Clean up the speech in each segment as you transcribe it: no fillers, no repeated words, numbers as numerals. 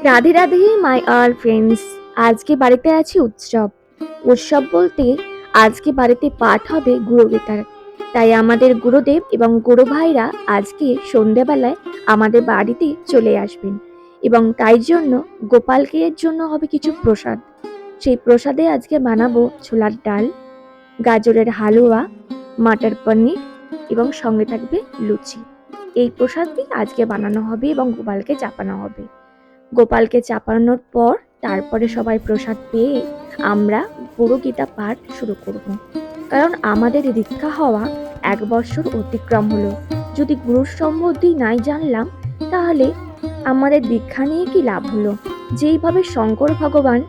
Radhe Radhe my all friends. আজকে বাড়িতে আছি উৎসব। উৎসব বলতে আজকে বাড়িতে পাঠ হবে গুরুগীতার। তাই আমাদের গুরুদেব এবং গুরু ভাইরা আজকে সন্ধেবেলায় আমাদের বাড়িতে চলে আসবেন এবং তাই জন্য গোপালকে এর জন্য হবে কিছু প্রসাদ। সেই প্রসাদে আজকে বানাবো ছোলার ডাল, গাজরের হালুয়া, মাটার পনির এবং সঙ্গে থাকবে লুচি। এই প্রসাদটি আজকে বানানো হবে এবং গোপালকে চাপানো হবে। গোপালকে চাপানোর পর তারপরে সবাই প্রসাদ পেয়ে আমরা গুরুগীতা পাঠ শুরু করব। কারণ আমাদের দীক্ষা হওয়া 1 বছর অতিক্রম হলো। যদি গুরুর সম্বন্ধে নাই জানলাম তাহলে আমাদের দীক্ষা নিয়ে কি লাভ হলো? যেইভাবে শঙ্কর ভগবান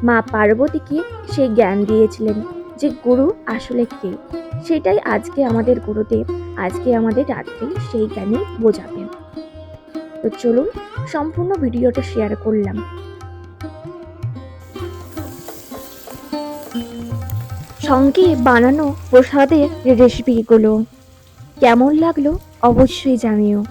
মা পার্বতীকে সেই জ্ঞান দিয়েছিলেন যে গুরু আসলে কে, সেটাই আজকে আমাদের গুরুদেব আজকে আমাদের রাত্রে সেই জ্ঞানই বোঝাবেন। তো চলুন সম্পূর্ণ ভিডিওটা শেয়ার করলাম। সঙ্গে বানানো প্রসাদের রেসিপিগুলো কেমন লাগলো অবশ্যই জানিও।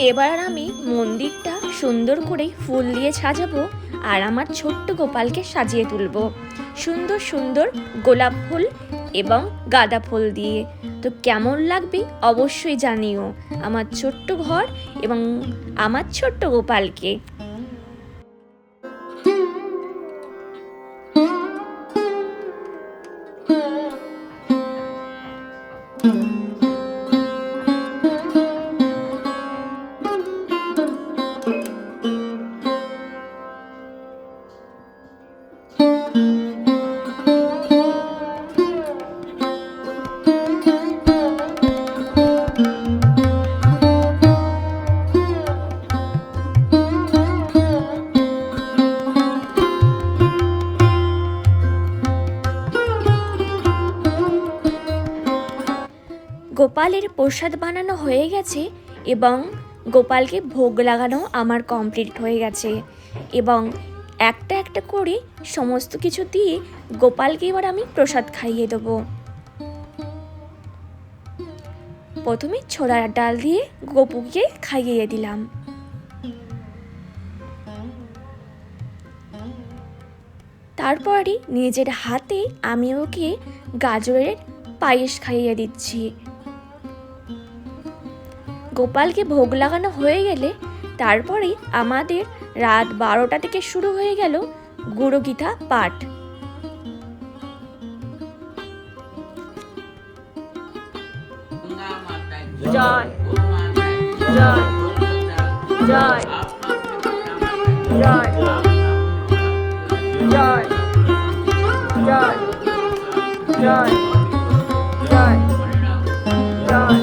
এবার আমি মন্দিরটা সুন্দর করে ফুল দিয়ে সাজাবো আর আমার ছোট্ট গোপালকে সাজিয়ে তুলবো সুন্দর সুন্দর গোলাপ ফুল এবং গাঁদা ফুল দিয়ে। তো কেমন লাগবে অবশ্যই জানিও আমার ছোট্ট ঘর এবং আমার ছোট্ট গোপালকে। গোপালের প্রসাদ বানানো হয়ে গেছে এবং গোপালকে ভোগ লাগানো আমার কমপ্লিট হয়ে গেছে এবং একটা একটা করে সমস্ত কিছু দিয়ে গোপালকে এবার আমি প্রসাদ খাইয়ে দেবো। প্রথমে ছোলার ডাল দিয়ে গোপুকে খাইয়ে দিলাম, তারপরে নিজের হাতে আমি ওকে গাজরের পায়েস খাইয়ে দিচ্ছি। গোপালকে ভোগ লাগানো হয়ে গেলে তারপরে আমাদের রাত 12টা থেকে শুরু হয়ে গেল গুরুগীতা পাঠ। জয় জয় জয় জয় জয় জয় জয় জয় জয়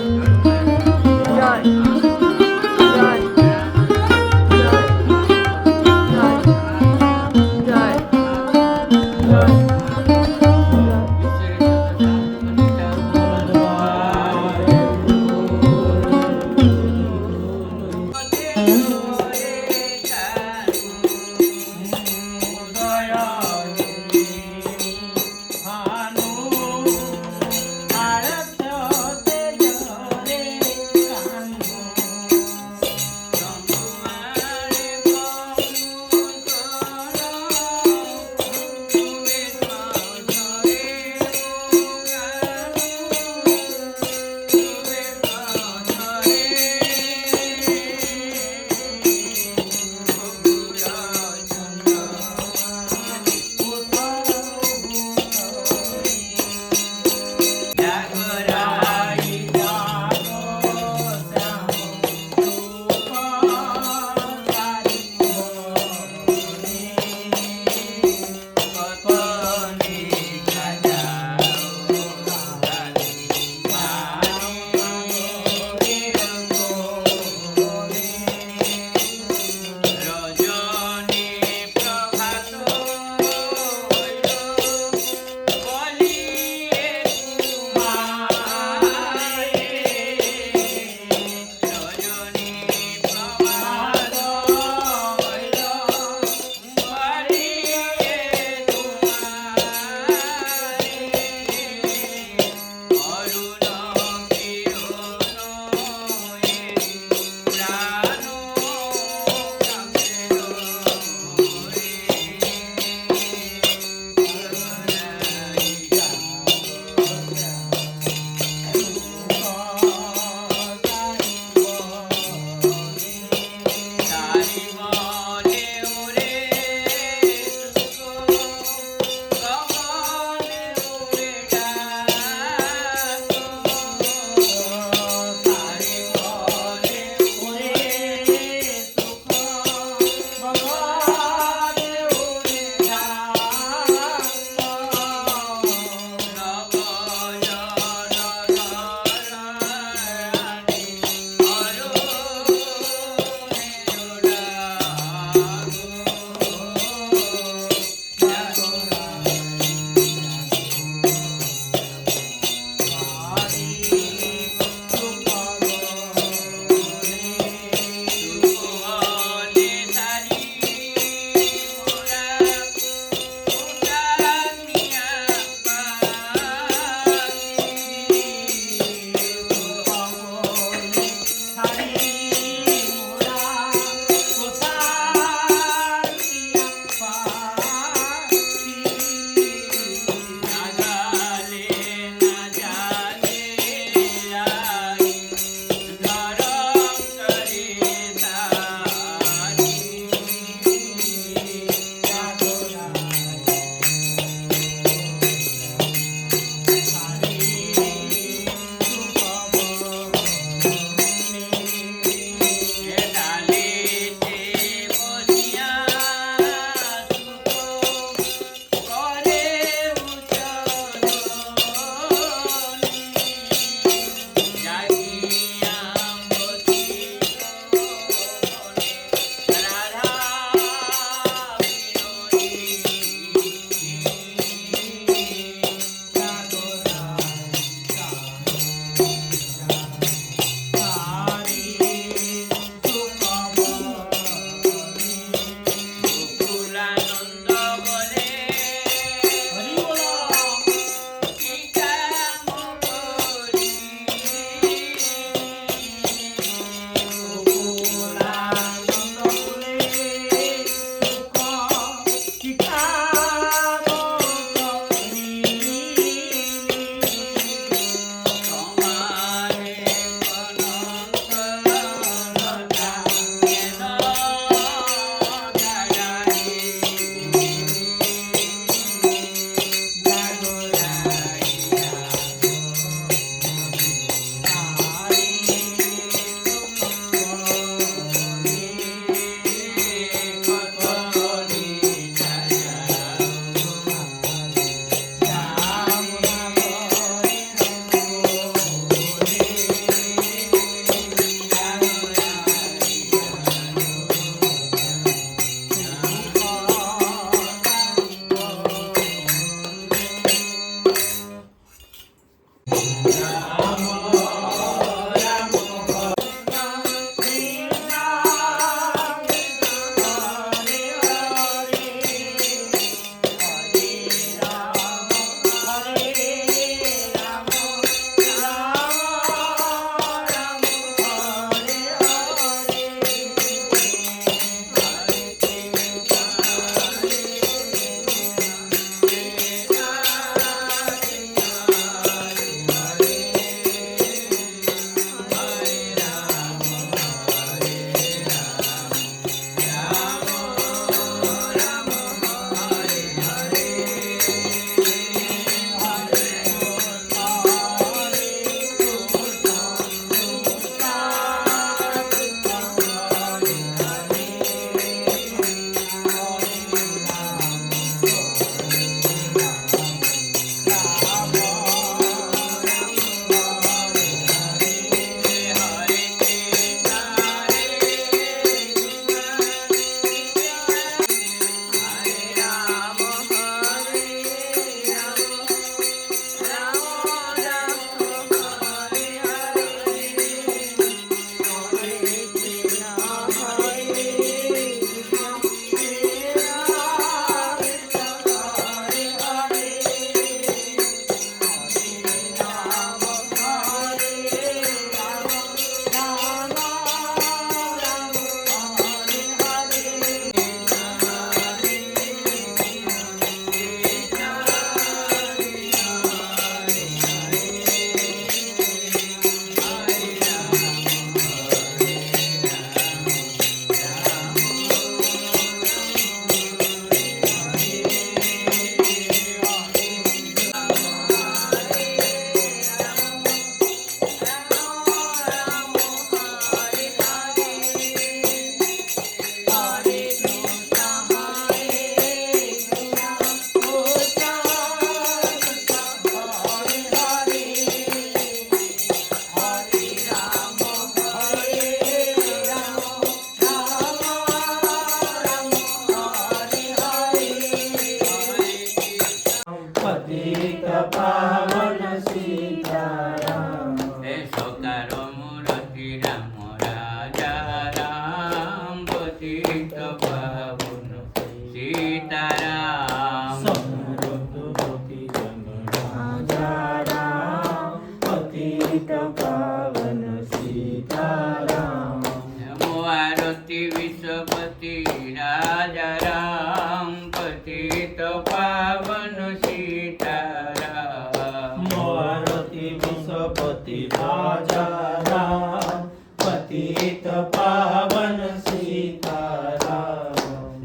सीताराम समृद्धवती जन राजा राम पतित पावन सीताराम नमो आरती विश्वपति राजा राम पतित पावन सीताराम मोरती विश्वपति राजा राम पतित पावन सीताराम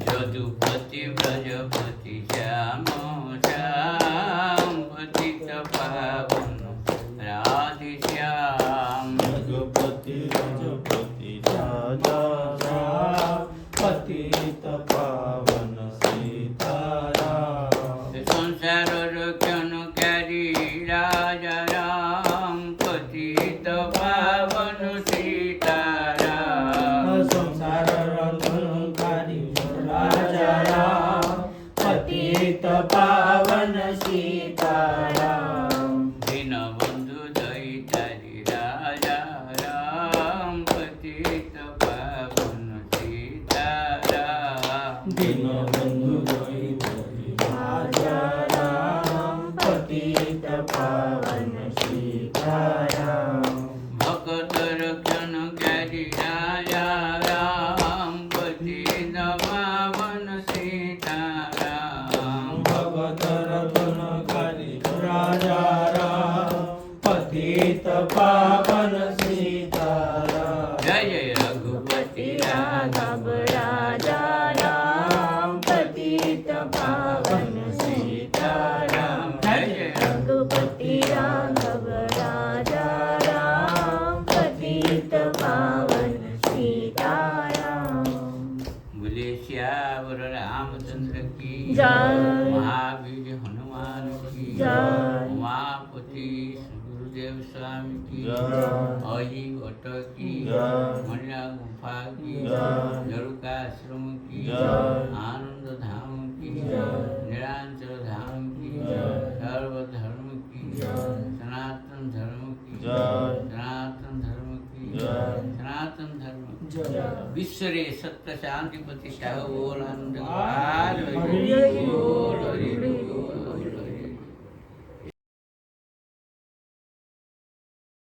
यदुपति ब्रजपति श्याम श्याम पतित पावन राधेश्याम रघुपति रजपति राजा राम पतित पावन सीताराम संसार रक्षणकारी राजा राम पतित पावन सीताराम संसार रक्षणकारी राजा राम पतित पावन सीताराम दीनबंधु दैतारी राजा राम पतित पावन सीताराम दीनबंधु दैतारी राजा राम पतित पावन सीताराम भक्त रक्षणकारी राजा राम पतित पावन सीताराम भगत रत्नकारी राजा राम पतित पावन सीताराम जय जय रघुपति राघव राजा राम पतित पावन सीताराम जय जय रघुपति राघव राजा राम पतित पावन सीताराम। बोले श्यावर रामचंद्र की जय। महावीर हनुमान की जय। उमापति गुरुदेव स्वामी की जय। हरि भट्ट की जय। मणिया गुफा की जय। जरुका आश्रम की जय। आनंद धाम की जय। निरांचल धाम की जय। सर्वधर्म की सनातन धर्म की जय। सनातन धर्म की जय। सनातन धर्म की जय। विश्व रे सत्य शांति प्रतिष्ठा बोल आनंद